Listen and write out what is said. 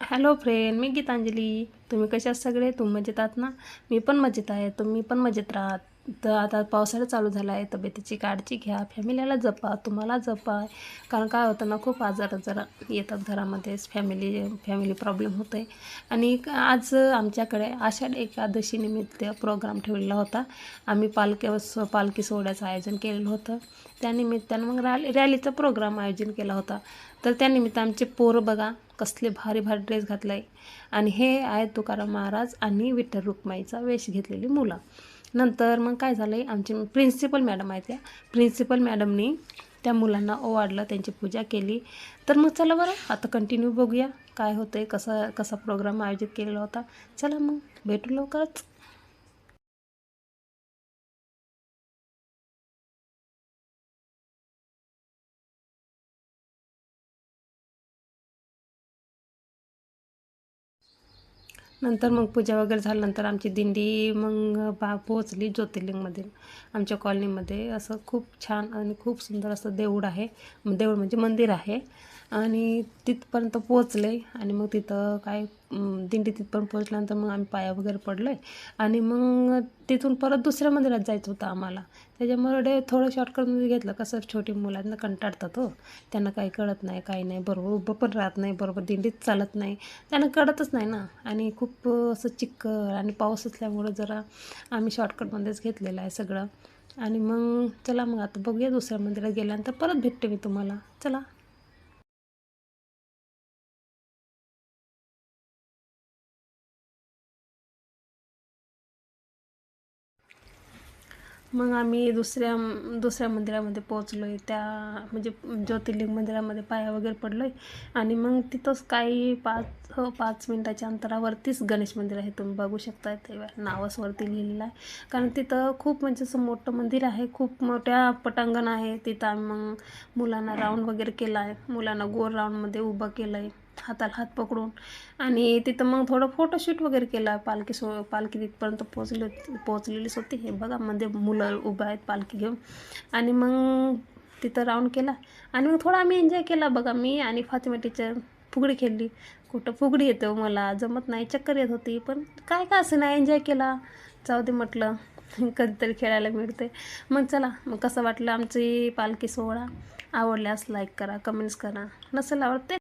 Hello friend, मी गीतांजली. तुम्ही कशा सगळे? तुम्ही मजेत आहात ना? मी पण मजेत आहे, तुम्ही पण मजेत राहात. तर आता पावसाळा चालू झाला आहे, तब्येतीची काळजी घ्या, फॅमिलीला जपा, तुम्हाला जपा. कारण काय होतं ना, खूप आजार जरा येतात घरामध्येच, फॅमिली प्रॉब्लेम होतो आहे. आणि आज आमच्याकडे आषाढ एकादशी निमित्त प्रोग्राम ठेवलेला होता. आम्ही पालखी सोहळ्याचं आयोजन केलेलं होतं. त्यानिमित्तानं मग रॅलीचा प्रोग्राम आयोजन केला होता. तर त्यानिमित्त आमचे पोरं बघा कसले भारी भारी ड्रेस घातला आहे. आणि हे आहेत तुकाराम महाराज आणि विठ्ठल रुक्माईचा वेश घेतलेली मुलं. नंतर मग काय झालं आहे, आमची प्रिन्सिपल मॅडम आहेत, त्या प्रिन्सिपल मॅडमनी त्या मुलांना ओवाळलं, त्यांची पूजा केली. तर मग चला बरं आता कंटिन्यू बघूया काय होतं आहे, कसा कसा प्रोग्राम आयोजित केलेला होता. चला मग भेटू लवकरच. नंतर मग पूजा वगैरे झाल्यानंतर आमची दिंडी मग पोहोचली ज्योतिर्लिंगमध्ये. आमच्या कॉलनीमध्ये असं खूप छान आणि खूप सुंदर असं देऊळ आहे. देऊळ म्हणजे मंदिर आहे. आणि तिथपर्यंत पोहोचले आणि मग तिथं काय दिंडी तिथपर्यंत पोहोचल्यानंतर मग आम्ही पाया वगैरे पडलो आहे. आणि मग तिथून परत दुसऱ्या मंदिरात जायचं होतं आम्हाला. त्याच्यामुळे थोडं शॉर्टकटमध्ये घेतलं. कसं छोटी मुलांना कंटाळतात हो, त्यांना काही कळत नाही, काही नाही, बरोबर उभं पण राहत नाही, बरोबर दिंडीत चालत नाही, त्यांना कळतच नाही ना. आणि खूप असं चिखल आणि पाऊस असल्यामुळं जरा आम्ही शॉर्टकटमध्येच घेतलेलं आहे सगळं. आणि मग चला मग आता बघूया दुसऱ्या मंदिरात गेल्यानंतर परत भेटते मी तुम्हाला. चला. मग आम्ही दुसऱ्या मंदिरामध्ये पोहोचलो आहे, त्या म्हणजे ज्योतिर्लिंग मंदिरामध्ये पाया वगैरे पडलो आहे. आणि मग तिथंच काही 5 मिनिटाच्या अंतरावरतीच गणेश मंदिर आहे. तुम्ही बघू शकता, ते नावच वरती लिहिलेलं आहे. कारण तिथं खूप म्हणजे असं मोठं मंदिर आहे, खूप मोठ्या पटांगण आहे. तिथं आम्ही मग मुलांना राऊंड वगैरे केला आहे, मुलांना गोल राऊंडमध्ये उभं केलं आहे हाताला हात पकडून. आणि तिथं मग थोडं फोटोशूट वगैरे केला. पालखी तिथपर्यंत पोहोचलेलीच होती. हे बघा मध्ये मुलं उभं आहेत पालखी घेऊन. आणि मग तिथं राऊंड केला. आणि मग थोडा आम्ही एन्जॉय केला बघा. मी आणि फातिमा टीचर फुगडी खेळली. कुठं फुगडी येते मला जमत नाही, चक्कर येत होती, पण काय काय असं नाही, एन्जॉय केला. जाऊ दे म्हटलं, कधीतरी खेळायला मिळते. मग चला, मग कसं वाटलं आमची पालखी सोहळा? आवडल्यास लाईक करा, कमेंट्स करा, नसेल आवडते